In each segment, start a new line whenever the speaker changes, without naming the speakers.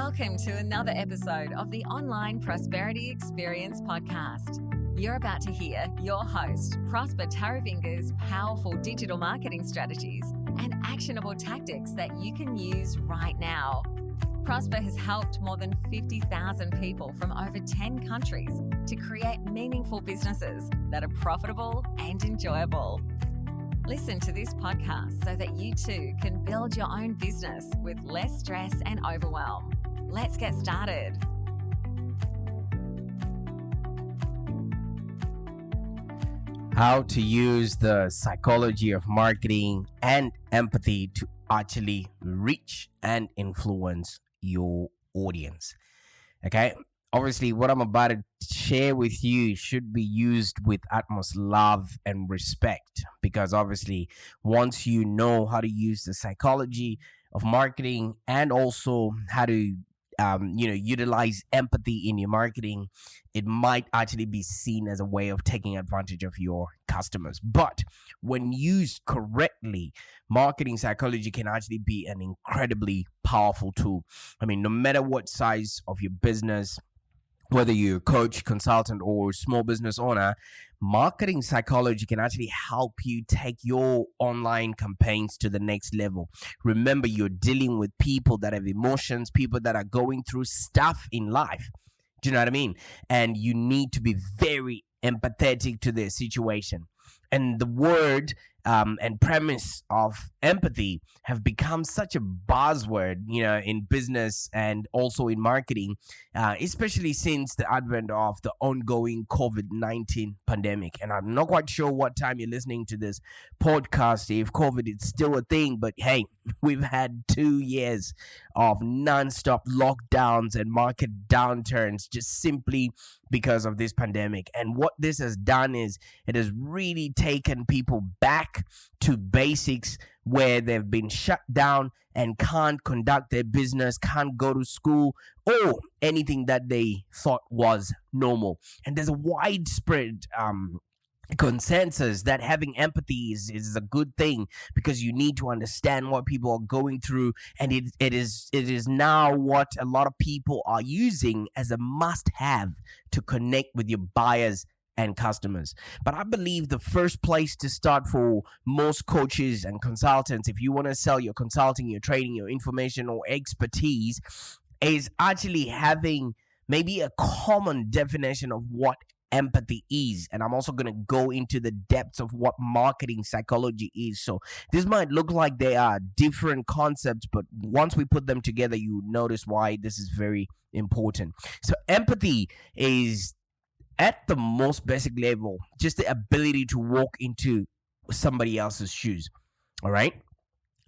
Welcome to another episode of the Online Prosperity Experience podcast. You're about to hear your host, Prosper Taravinga's powerful digital marketing strategies and actionable tactics that you can use right now. Prosper has helped more than 50,000 people from over 10 countries to create meaningful businesses that are profitable and enjoyable. Listen to this podcast so that you too can build your own business with less stress and overwhelm. Let's get started.
How to use the psychology of marketing and empathy to actually reach and influence your audience. Okay. Obviously, what I'm about to share with you should be used with utmost love and respect, because obviously, once you know how to use the psychology of marketing and also how to utilize empathy in your marketing, it might actually be seen as a way of taking advantage of your customers. But when used correctly, marketing psychology can actually be an incredibly powerful tool. I mean, no matter what size of your business, whether you're a coach, consultant, or small business owner, marketing psychology can actually help you take your online campaigns to the next level. Remember, you're dealing with people that have emotions, people that are going through stuff in life. Do you know what I mean? And you need to be very empathetic to their situation. And the word and premise of empathy have become such a buzzword, in business and also in marketing, especially since the advent of the ongoing COVID-19 pandemic. And I'm not quite sure what time you're listening to this podcast, if COVID is still a thing, but hey, we've had 2 years of non-stop lockdowns and market downturns just simply because of this pandemic. And what this has done is it has really taken people back to basics, where they've been shut down and can't conduct their business, can't go to school, or anything that they thought was normal. And there's a widespread consensus that having empathy is a good thing, because you need to understand what people are going through, and it is now what a lot of people are using as a must-have to connect with your buyers and customers. But I believe the first place to start for most coaches and consultants, if you want to sell your consulting, your training, your information, or expertise, is actually having maybe a common definition of what empathy is. And I'm also going to go into the depths of what marketing psychology is. So this might look like they are different concepts, but once we put them together, you notice why this is very important. So empathy is, at the most basic level, just the ability to walk into somebody else's shoes. All right.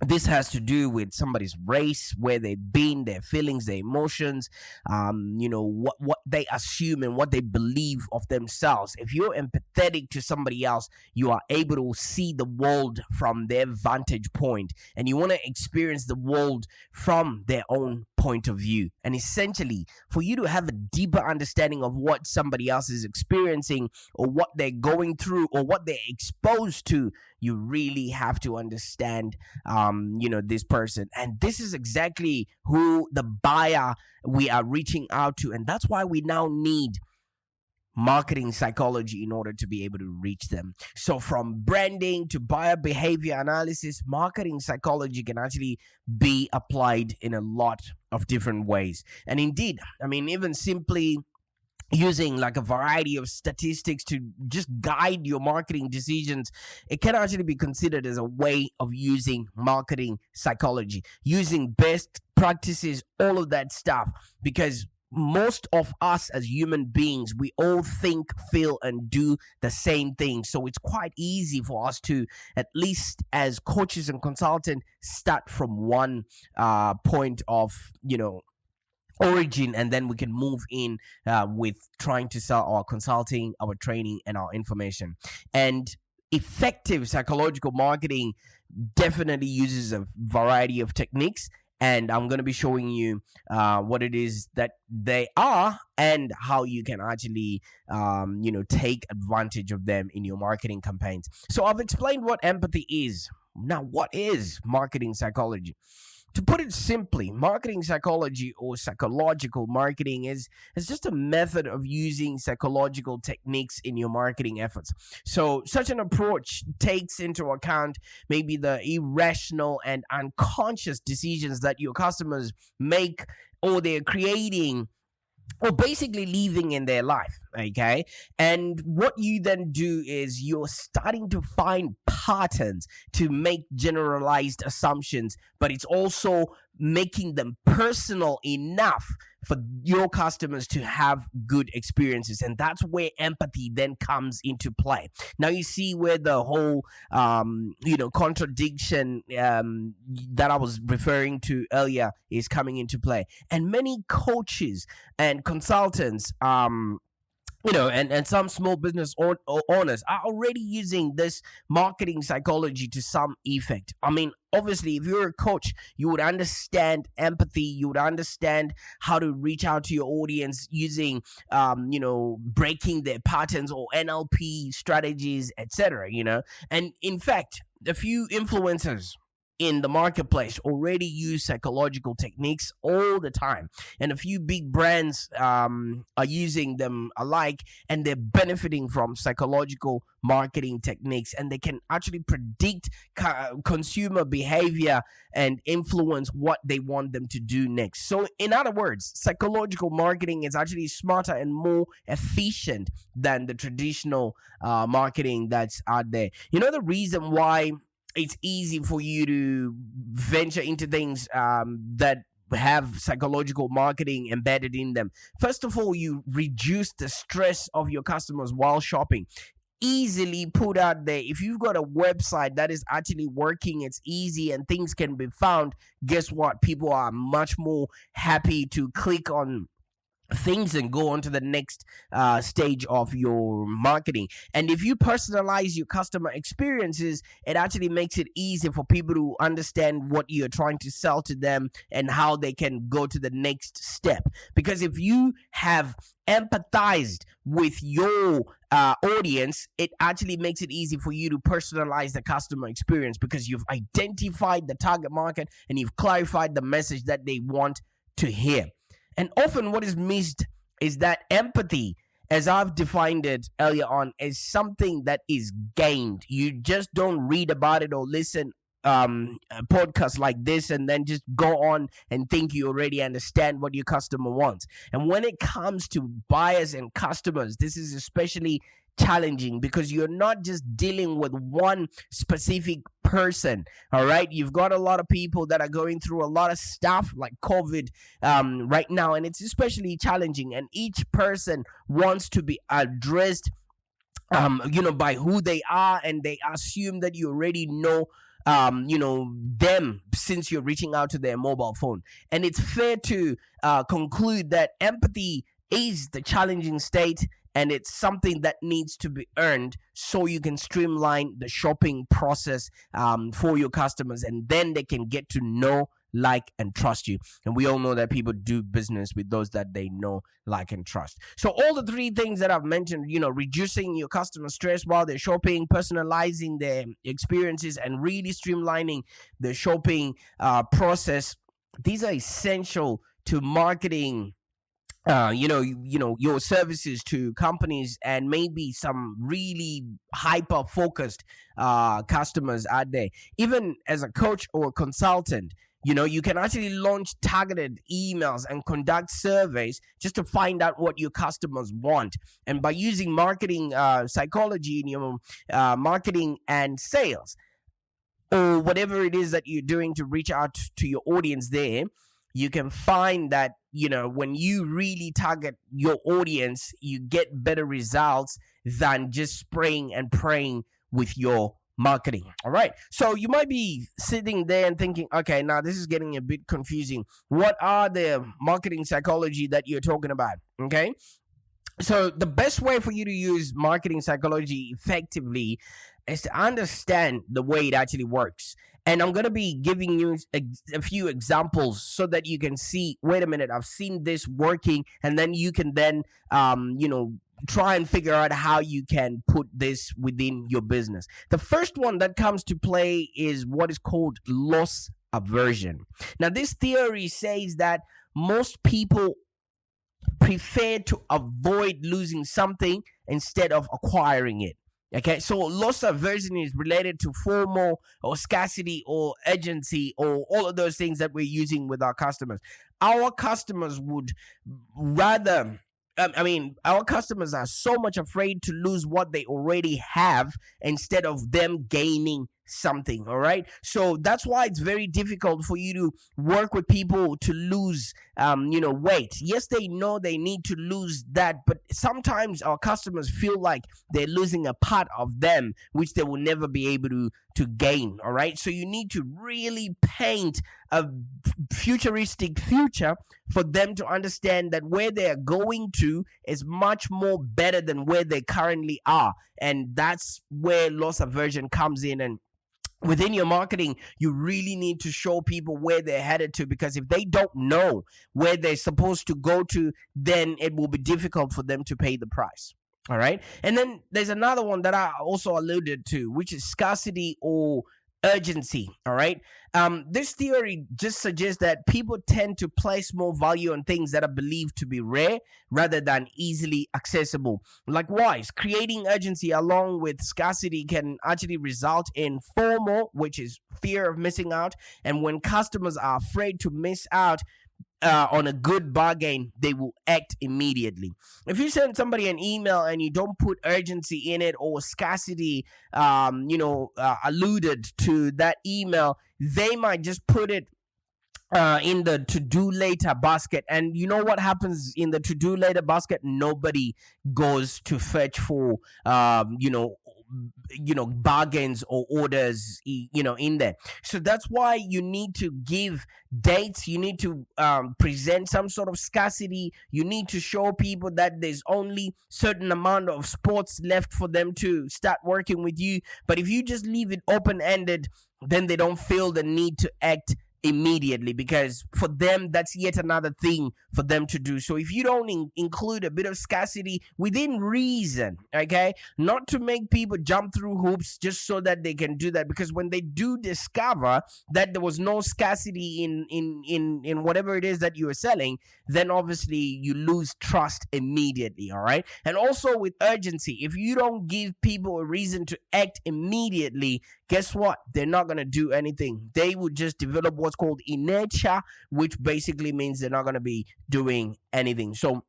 This has to do with somebody's race, where they've been, their feelings, their emotions, what they assume and what they believe of themselves. If you're empathetic to somebody else, you are able to see the world from their vantage point, and you want to experience the world from their own point of view. And essentially, for you to have a deeper understanding of what somebody else is experiencing, or what they're going through, or what they're exposed to, you really have to understand this person. And this is exactly who the buyer we are reaching out to. And that's why we now need marketing psychology in order to be able to reach them. So from branding to buyer behavior analysis, marketing psychology can actually be applied in a lot of different ways. And indeed, even simply using like a variety of statistics to just guide your marketing decisions, it can actually be considered as a way of using marketing psychology, using best practices, all of that stuff, because most of us as human beings, we all think, feel, and do the same thing. So it's quite easy for us to, at least as coaches and consultants, start from one point of, origin, and then we can move in with trying to sell our consulting, our training, and our information. And effective psychological marketing definitely uses a variety of techniques, and I'm going to be showing you what it is that they are and how you can actually take advantage of them in your marketing campaigns. So I've explained what empathy is. Now, what is marketing psychology? To put it simply, marketing psychology or psychological marketing is just a method of using psychological techniques in your marketing efforts. So such an approach takes into account maybe the irrational and unconscious decisions that your customers make or they're creating or basically living in their life. Okay. And what you then do is you're starting to find patterns to make generalized assumptions, but it's also making them personal enough for your customers to have good experiences. And that's where empathy then comes into play. Now you see where the whole contradiction that I was referring to earlier is coming into play. And many coaches and consultants and some small business owners are already using this marketing psychology to some effect. I mean, obviously, if you're a coach, you would understand empathy. You would understand how to reach out to your audience using, breaking their patterns or NLP strategies, etc. And in fact, a few influencers in the marketplace already use psychological techniques all the time, and a few big brands are using them alike, and they're benefiting from psychological marketing techniques, and they can actually predict consumer behavior and influence what they want them to do next. So in other words, psychological marketing is actually smarter and more efficient than the traditional marketing that's out there. The reason why it's easy for you to venture into things that have psychological marketing embedded in them. First of all, you reduce the stress of your customers while shopping. Easily put out there. If you've got a website that is actually working, it's easy and things can be found, guess what? People are much more happy to click on things and go on to the next stage of your marketing. And if you personalize your customer experiences, it actually makes it easy for people to understand what you're trying to sell to them and how they can go to the next step. Because if you have empathized with your audience, it actually makes it easy for you to personalize the customer experience, because you've identified the target market and you've clarified the message that they want to hear. And often what is missed is that empathy, as I've defined it earlier on, is something that is gained. You just don't read about it or listen podcasts like this and then just go on and think you already understand what your customer wants. And when it comes to buyers and customers, this is especially challenging, because you're not just dealing with one specific person. All right, you've got a lot of people that are going through a lot of stuff like COVID right now, and it's especially challenging, and each person wants to be addressed by who they are, and they assume that you already know them, since you're reaching out to their mobile phone. And it's fair to conclude that empathy is the challenging state, and it's something that needs to be earned so you can streamline the shopping process for your customers, and then they can get to know, like, and trust you. And we all know that people do business with those that they know, like, and trust. So all the three things that I've mentioned, reducing your customer stress while they're shopping, personalizing their experiences, and really streamlining the shopping process, these are essential to marketing your services to companies and maybe some really hyper focused customers out there. Even as a coach or a consultant, you can actually launch targeted emails and conduct surveys just to find out what your customers want. And by using marketing psychology in your marketing and sales, or whatever it is that you're doing to reach out to your audience there, you can find that, when you really target your audience, you get better results than just spraying and praying with your marketing. All right. So you might be sitting there and thinking, okay, now this is getting a bit confusing. What are the marketing psychology that you're talking about? Okay. So the best way for you to use marketing psychology effectively is to understand the way it actually works And I'm going to be giving you a few examples so that you can see, wait a minute, I've seen this working. And then you can then, try and figure out how you can put this within your business. The first one that comes to play is what is called loss aversion. Now, this theory says that most people prefer to avoid losing something instead of acquiring it. Okay, so loss aversion is related to FOMO or scarcity or urgency or all of those things that we're using with our customers. Our customers would rather, our customers are so much afraid to lose what they already have instead of them gaining something. All right, so that's why it's very difficult for you to work with people to lose weight. Yes, they know they need to lose that, but sometimes our customers feel like they're losing a part of them which they will never be able to gain. All right, so you need to really paint a futuristic future for them to understand that where they are going to is much more better than where they currently are. And that's where loss aversion comes in. And within your marketing, you really need to show people where they're headed to, because if they don't know where they're supposed to go to, then it will be difficult for them to pay the price. All right. And then there's another one that I also alluded to, which is scarcity or urgency. All right. This theory just suggests that people tend to place more value on things that are believed to be rare rather than easily accessible. Likewise, creating urgency along with scarcity can actually result in FOMO, which is fear of missing out. And when customers are afraid to miss out on a good bargain, they will act immediately. If you send somebody an email and you don't put urgency in it or scarcity, alluded to that email, they might just put it in the to-do later basket. And you know what happens in the to-do later basket? Nobody goes to fetch for bargains or orders in there. So that's why you need to give dates. You need to present some sort of scarcity. You need to show people that there's only certain amount of spots left for them to start working with you. But if you just leave it open-ended, then they don't feel the need to act immediately, because for them that's yet another thing for them to do. So if you don't include a bit of scarcity within reason, okay, not to make people jump through hoops just so that they can do that, because when they do discover that there was no scarcity in whatever it is that you are selling, then obviously you lose trust immediately. All right. And also with urgency, if you don't give people a reason to act immediately, guess what? They're not going to do anything. They will just develop what's called inertia, which basically means they're not going to be doing anything. So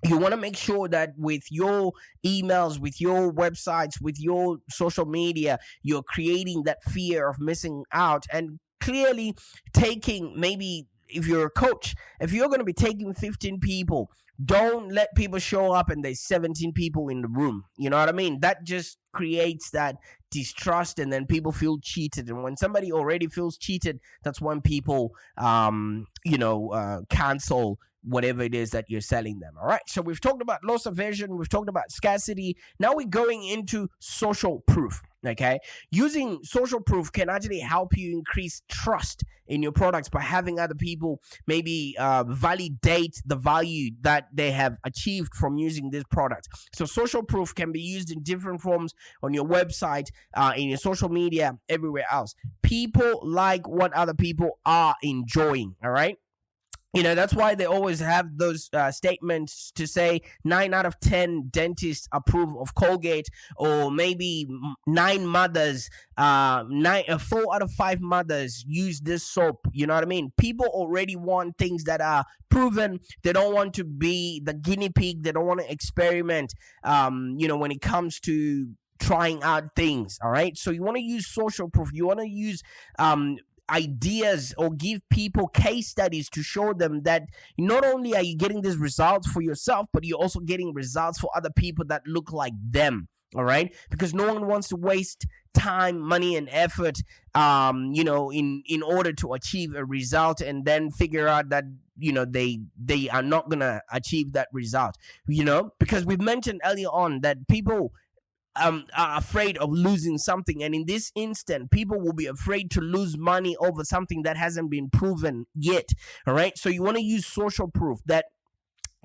you want to make sure that with your emails, with your websites, with your social media, you're creating that fear of missing out, and clearly taking, maybe if you're a coach, if you're going to be taking 15 people, don't let people show up and there's 17 people in the room. You know what I mean? That just creates that distrust, and then people feel cheated. And when somebody already feels cheated, that's when people, cancel whatever it is that you're selling them. All right. So we've talked about loss aversion. We've talked about scarcity. Now we're going into social proof. Okay. Using social proof can actually help you increase trust in your products by having other people maybe validate the value that they have achieved from using this product. So social proof can be used in different forms on your website, in your social media, everywhere else. People like what other people are enjoying. All right. That's why they always have those statements to say 9 out of 10 dentists approve of Colgate, or maybe 4 out of 5 mothers use this soap. You know what I mean? People already want things that are proven. They don't want to be the guinea pig. They don't want to experiment, when it comes to trying out things. All right. So you want to use social proof. You want to use ideas, or give people case studies to show them that not only are you getting these results for yourself, but you're also getting results for other people that look like them. All right, because no one wants to waste time, money, and effort, in order to achieve a result, and then figure out that they are not gonna achieve that result. Because we've mentioned earlier on that people are afraid of losing something, and in this instant people will be afraid to lose money over something that hasn't been proven yet. All right, so you want to use social proof that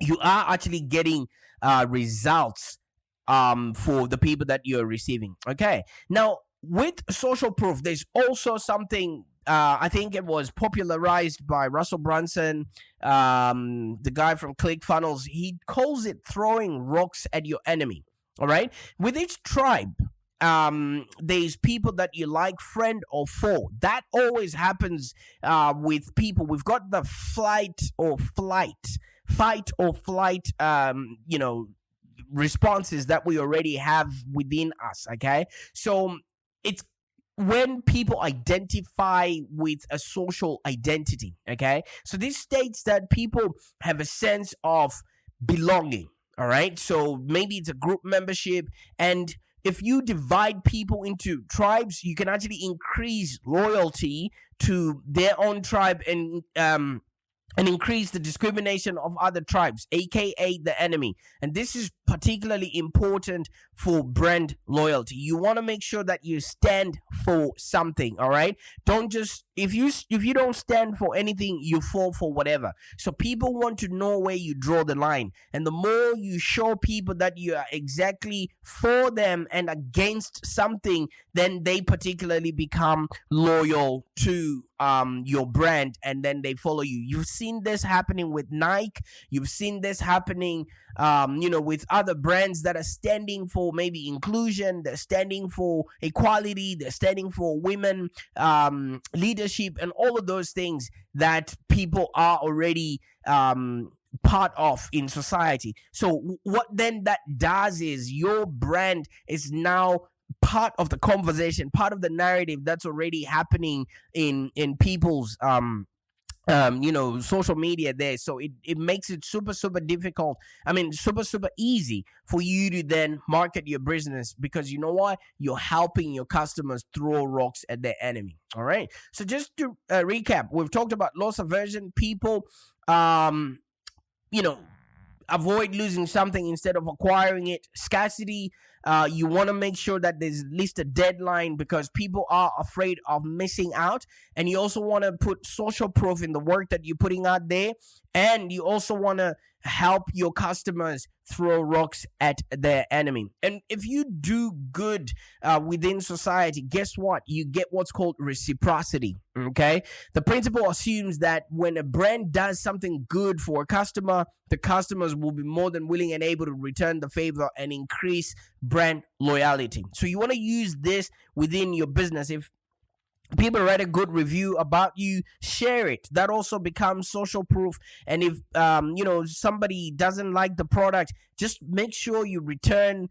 you are actually getting results for the people that you're receiving. Okay, now with social proof, there's also something I think it was popularized by Russell Brunson, the guy from ClickFunnels. He calls it throwing rocks at your enemy. All right, with each tribe, there's people that you like, friend or foe. That always happens with people. We've got the fight or flight responses that we already have within us. Okay, so it's when people identify with a social identity. Okay, so this states that people have a sense of belonging. All right, so maybe it's a group membership, and if you divide people into tribes, you can actually increase loyalty to their own tribe, and increase the discrimination of other tribes, aka the enemy. And this is particularly important for brand loyalty. You want to make sure that you stand for something. All right, don't just if you don't stand for anything, you fall for whatever. So people want to know where you draw the line, and the more you show people that you are exactly for them and against something, then they particularly become loyal to your brand, and then they follow you. You've seen this happening with Nike. You've seen this happening with other brands that are standing for maybe inclusion. They're standing for equality. They're standing for women leadership, and all of those things that people are already part of in society. So what then that does is your brand is now part of the conversation, part of the narrative that's already happening in people's social media there. So it makes it super difficult. I mean, super easy for you to then market your business, because you know what? You're helping your customers throw rocks at their enemy. All right. So just to recap, we've talked about loss aversion. People, avoid losing something instead of acquiring it. Scarcity, you want to make sure that there's at least a deadline, because people are afraid of missing out. And you also want to put social proof in the work that you're putting out there. And you also want to help your customers throw rocks at their enemy. And if you do good within society, guess what? You get what's called reciprocity. Okay, the principle assumes that when a brand does something good for a customer, the customers will be more than willing and able to return the favor and increase brand loyalty. So you want to use this within your business. If people write a good review about you, share it. That also becomes social proof. And if somebody doesn't like the product, just make sure you return.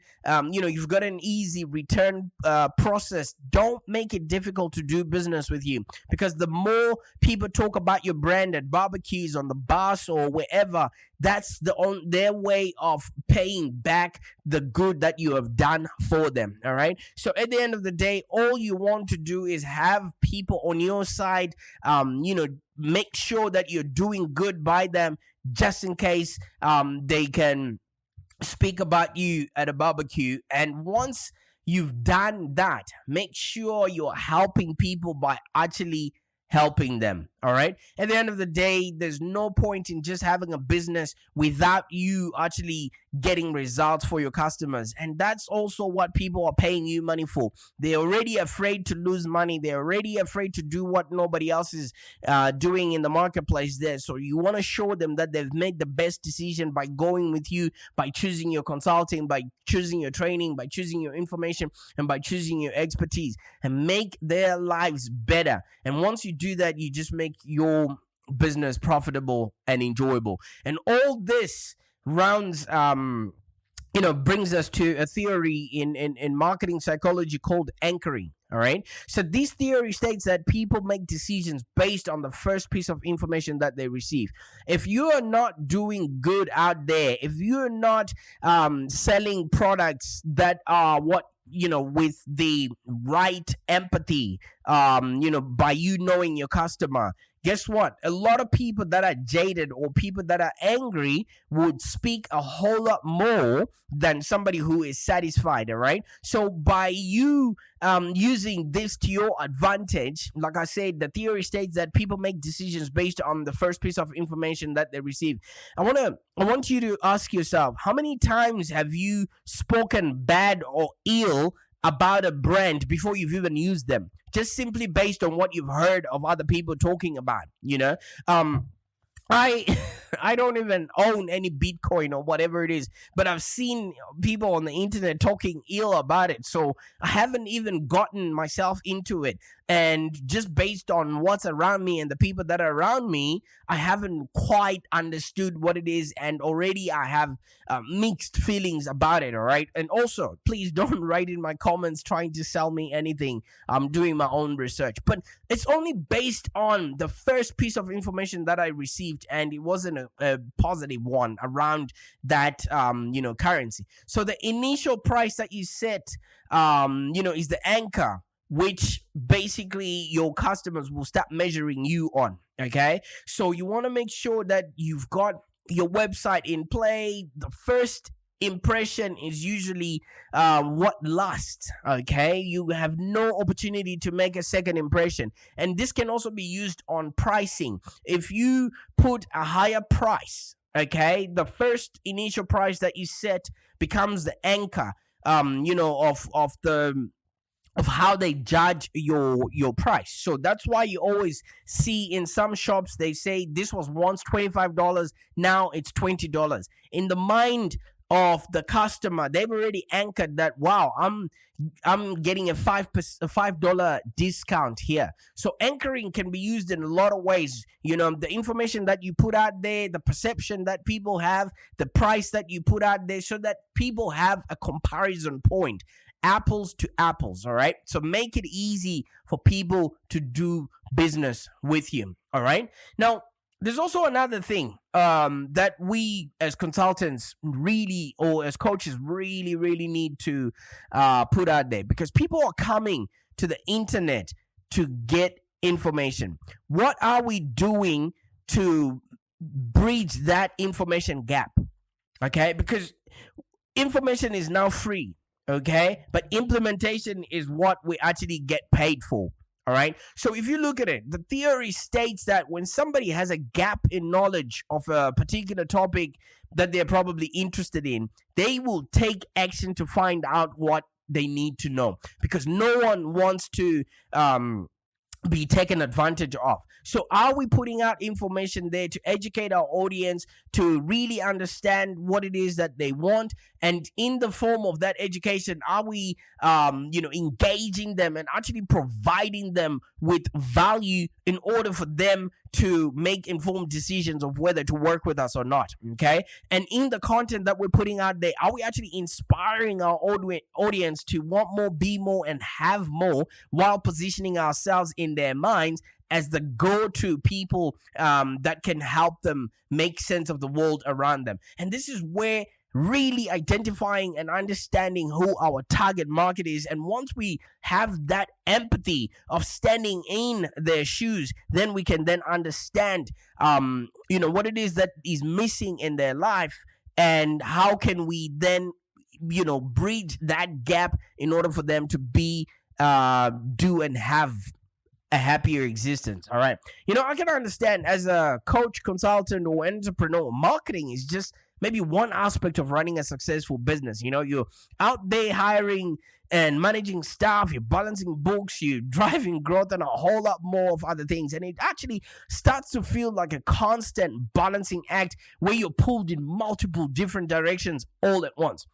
You've got an easy return process. Don't make it difficult to do business with you, because the more people talk about your brand at barbecues, on the bus, or wherever, that's their way of paying back the good that you have done for them. All right, so at the end of the day, all you want to do is have people on your side. Make sure that you're doing good by them, just in case they can speak about you at a barbecue. And once you've done that, make sure you're helping people by actually helping them. All right, at the end of the day, there's no point in just having a business without you actually getting results for your customers. And that's also what people are paying you money for. They're already afraid to lose money. They're already afraid to do what nobody else is doing in the marketplace there. So you want to show them that they've made the best decision by going with you, by choosing your consulting, by choosing your training, by choosing your information, and by choosing your expertise, and make their lives better. And once you do that, you just make your business profitable and enjoyable. And all this rounds brings us to a theory in marketing psychology called anchoring. All right, so this theory states that people make decisions based on the first piece of information that they receive. If you are not doing good out there, if you're not selling products that are with the right empathy, by you knowing your customer, guess what? A lot of people that are jaded or people that are angry would speak a whole lot more than somebody who is satisfied. All right. So by you using this to your advantage, like I said, the theory states that people make decisions based on the first piece of information that they receive. I want you to ask yourself, how many times have you spoken bad or ill about a brand before you've even used them, just simply based on what you've heard of other people talking about? I I don't even own any Bitcoin or whatever it is, but I've seen people on the internet talking ill about it. So I haven't even gotten myself into it. And just based on what's around me and the people that are around me, I haven't quite understood what it is. And already I have mixed feelings about it. All right. And also, please don't write in my comments trying to sell me anything. I'm doing my own research. But it's only based on the first piece of information that I received, and it wasn't a positive one around that currency. So the initial price that you set is the anchor, which basically your customers will start measuring you on. Okay, so you want to make sure that you've got your website in play. The first impression is usually what lasts. Okay, you have no opportunity to make a second impression, and this can also be used on pricing. If you put a higher price, okay, the first initial price that you set becomes the anchor of how they judge your price. So that's why you always see in some shops they say this was once $25, now it's $20. In the mind of the customer, they've already anchored that, wow, I'm getting a $5 discount here. So anchoring can be used in a lot of ways. The information that you put out there, the perception that people have, the price that you put out there, so that people have a comparison point. Apples to apples, all right? So make it easy for people to do business with you, all right? Now, there's also another thing that we as consultants really, or as coaches, really, really need to put out there, because people are coming to the internet to get information. What are we doing to bridge that information gap? Okay, because information is now free. Okay, but implementation is what we actually get paid for. All right. So if you look at it, the theory states that when somebody has a gap in knowledge of a particular topic that they're probably interested in, they will take action to find out what they need to know, because no one wants to be taken advantage of. So are we putting out information there to educate our audience to really understand what it is that they want? And in the form of that education, are we engaging them and actually providing them with value in order for them to make informed decisions of whether to work with us or not? Okay. And in the content that we're putting out there, are we actually inspiring our audience to want more, be more, and have more, while positioning ourselves in their minds as the go-to people that can help them make sense of the world around them? And this is where really identifying and understanding who our target market is. And once we have that empathy of standing in their shoes, then we can then understand, what it is that is missing in their life, and how can we then, bridge that gap in order for them to be, do and have a happier existence. All right. I can understand, as a coach, consultant, or entrepreneur, marketing is just maybe one aspect of running a successful business. You're out there hiring and managing staff, you're balancing books, you're driving growth, and a whole lot more of other things. And it actually starts to feel like a constant balancing act where you're pulled in multiple different directions all at once.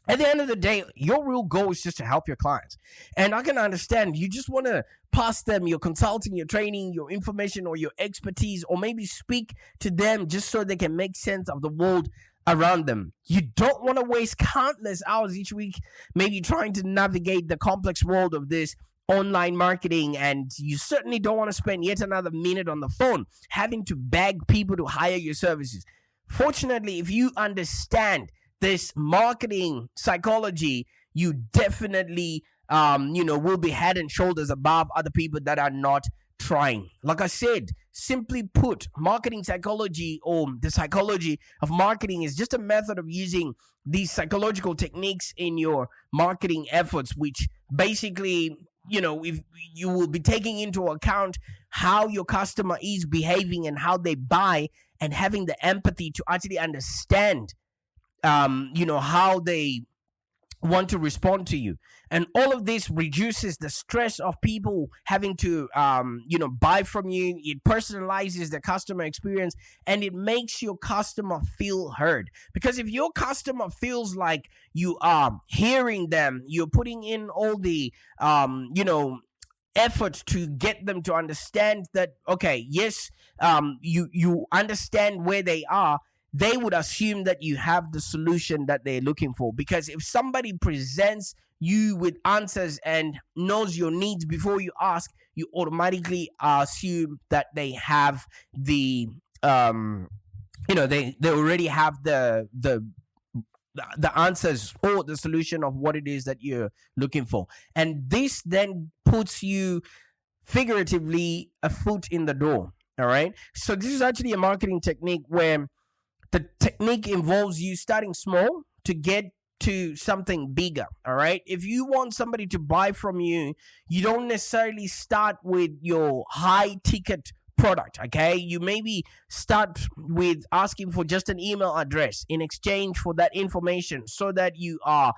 At the end of the day, your real goal is just to help your clients. And I can understand you just want to pass them your consulting, your training, your information, or your expertise, or maybe speak to them just so they can make sense of the world around them. You don't want to waste countless hours each week maybe trying to navigate the complex world of this online marketing, and you certainly don't want to spend yet another minute on the phone having to beg people to hire your services. Fortunately, if you understand this marketing psychology, you definitely will be head and shoulders above other people that are not trying. Like I said, simply put, marketing psychology, or the psychology of marketing, is just a method of using these psychological techniques in your marketing efforts, which basically, if you will be taking into account how your customer is behaving and how they buy, and having the empathy to actually understand how they want to respond to you. And all of this reduces the stress of people having to buy from you. It personalizes the customer experience, and it makes your customer feel heard. Because if your customer feels like you are hearing them, you're putting in all the effort to get them to understand that, okay, yes, you understand where they are, they would assume that you have the solution that they're looking for. Because if somebody presents you with answers and knows your needs before you ask, you automatically assume that they have the they already have the answers or the solution of what it is that you're looking for. And this then puts you figuratively a foot in the door. All right. So this is actually a marketing technique where the technique involves you starting small to get to something bigger. All right. If you want somebody to buy from you, you don't necessarily start with your high ticket product. Okay. You maybe start with asking for just an email address in exchange for that information, so that you are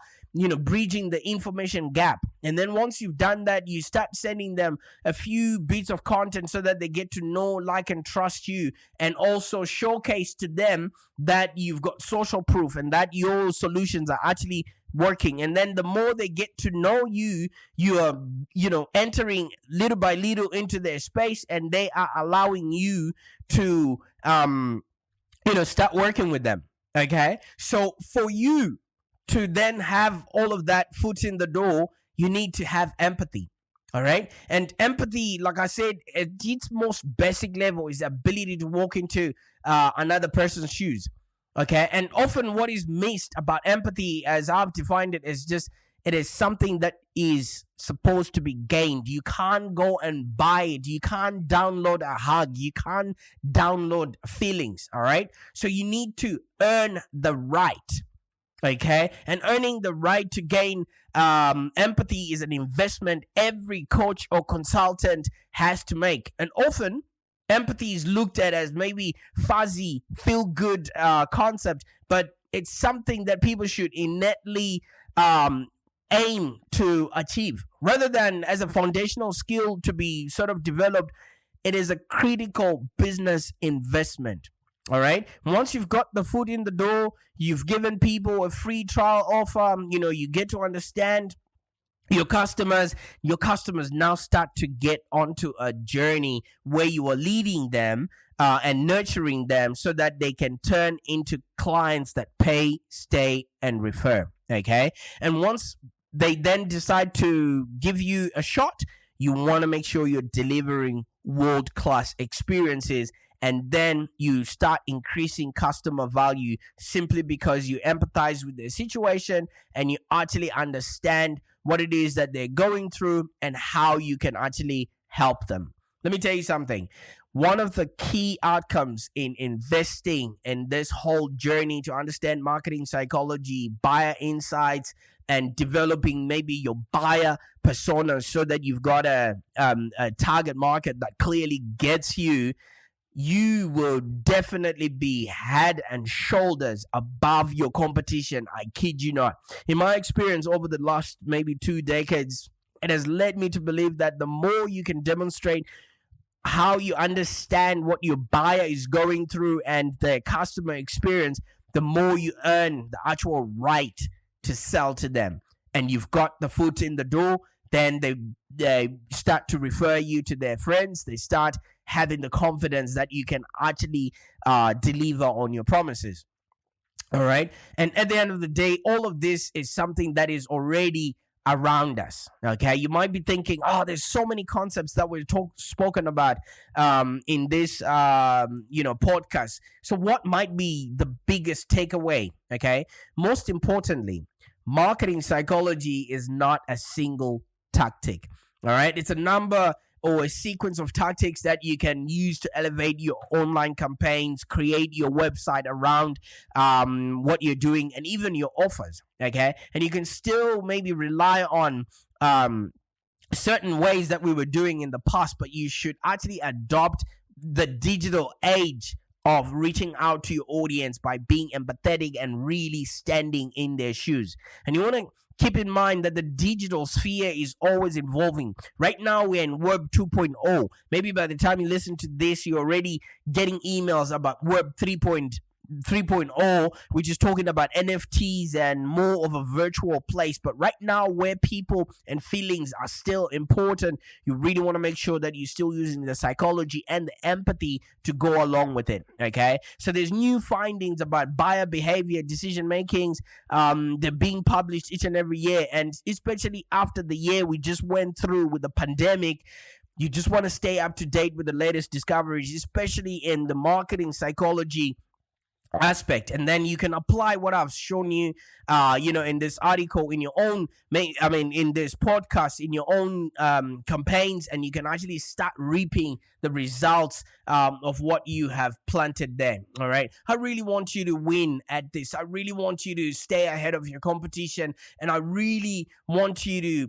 bridging the information gap. And then once you've done that, you start sending them a few bits of content so that they get to know, like, and trust you, and also showcase to them that you've got social proof and that your solutions are actually working. And then the more they get to know you, you are entering little by little into their space, and they are allowing you to start working with them. Okay. So for you to then have all of that foot in the door, you need to have empathy. All right. And empathy, like I said, at its most basic level, is the ability to walk into another person's shoes. Okay. And often what is missed about empathy, as I've defined it, is just, it is something that is supposed to be gained. You can't go and buy it. You can't download a hug. You can't download feelings. All right. So you need to earn the right. Okay. And earning the right to gain empathy is an investment every coach or consultant has to make. And often empathy is looked at as maybe fuzzy, feel good concept, but it's something that people should innately aim to achieve rather than as a foundational skill to be sort of developed. It is a critical business investment. All right. Once you've got the foot in the door, you've given people a free trial offer, you get to understand your customers now start to get onto a journey where you are leading them and nurturing them so that they can turn into clients that pay, stay, and refer. Okay. And once they then decide to give you a shot, you want to make sure you're delivering world-class experiences. And then you start increasing customer value simply because you empathize with their situation and you actually understand what it is that they're going through and how you can actually help them. Let me tell you something. One of the key outcomes in investing in this whole journey to understand marketing psychology, buyer insights, and developing maybe your buyer persona so that you've got a target market that clearly gets you, you will definitely be head and shoulders above your competition. I kid you not. In my experience over the last maybe 2 decades, it has led me to believe that the more you can demonstrate how you understand what your buyer is going through and their customer experience, the more you earn the actual right to sell to them. And you've got the foot in the door, then they start to refer you to their friends. They start having the confidence that you can actually deliver on your promises. All right. And at the end of the day, all of this is something that is already around us. Okay. You might be thinking, oh, there's so many concepts that were spoken about in this, podcast. So what might be the biggest takeaway? Okay. Most importantly, marketing psychology is not a single tactic. All right. It's a number or a sequence of tactics that you can use to elevate your online campaigns, create your website around what you're doing, and even your offers. Okay, and you can still maybe rely on certain ways that we were doing in the past, but you should actually adopt the digital age of reaching out to your audience by being empathetic and really standing in their shoes. And you want to keep in mind that the digital sphere is always evolving. Right now, we're in Web 2.0. Maybe by the time you listen to this, you're already getting emails about Web 3.0, which is talking about NFTs and more of a virtual place. But right now, where people and feelings are still important, you really want to make sure that you're still using the psychology and the empathy to go along with it. Okay, so there's new findings about buyer behavior, decision makings. They're being published each and every year, and especially after the year we just went through with the pandemic. You just want to stay up to date with the latest discoveries, especially in the marketing psychology aspect, and then you can apply what I've shown you in this article in your own in this podcast, in your own campaigns, and you can actually start reaping the results of what you have planted there. All right, I really want you to win at this. I really want you to stay ahead of your competition, and I really want you to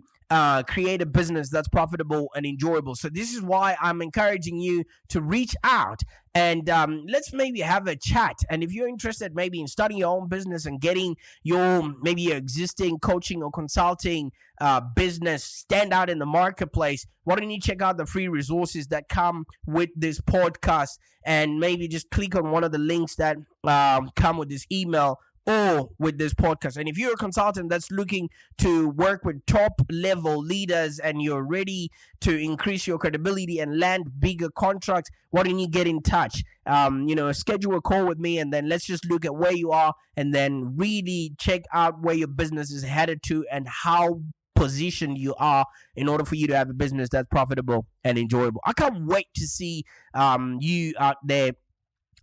create a business that's profitable and enjoyable. So this is why I'm encouraging you to reach out and let's maybe have a chat. And if you're interested maybe in starting your own business and getting your existing coaching or consulting business stand out in the marketplace, why don't you check out the free resources that come with this podcast, and maybe just click on one of the links that come with this email or with this podcast. And if you're a consultant that's looking to work with top level leaders and you're ready to increase your credibility and land bigger contracts, why don't you get in touch? Schedule a call with me, and then let's just look at where you are and then really check out where your business is headed to and how positioned you are in order for you to have a business that's profitable and enjoyable. I can't wait to see you out there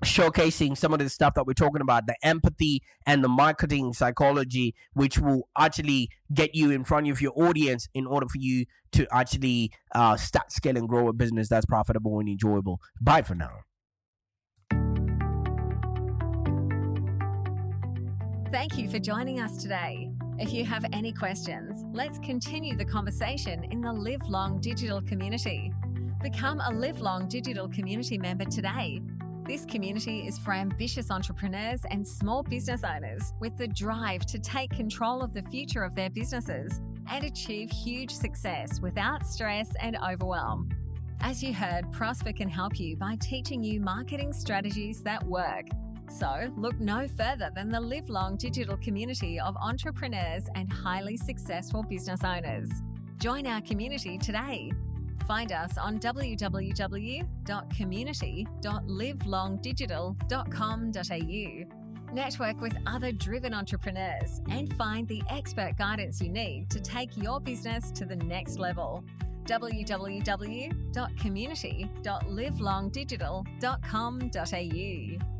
showcasing some of the stuff that we're talking about, the empathy and the marketing psychology, which will actually get you in front of your audience in order for you to actually start, scale, and grow a business that's profitable and enjoyable. Bye for now.
Thank you for joining us today. If you have any questions, let's continue the conversation in the Live Long Digital community. Become a Live Long Digital community member today. This community is for ambitious entrepreneurs and small business owners with the drive to take control of the future of their businesses and achieve huge success without stress and overwhelm. As you heard, Prosper can help you by teaching you marketing strategies that work. So look no further than the Live Long Digital community of entrepreneurs and highly successful business owners. Join our community today. Find us on www.community.livelongdigital.com.au. Network with other driven entrepreneurs and find the expert guidance you need to take your business to the next level. www.community.livelongdigital.com.au.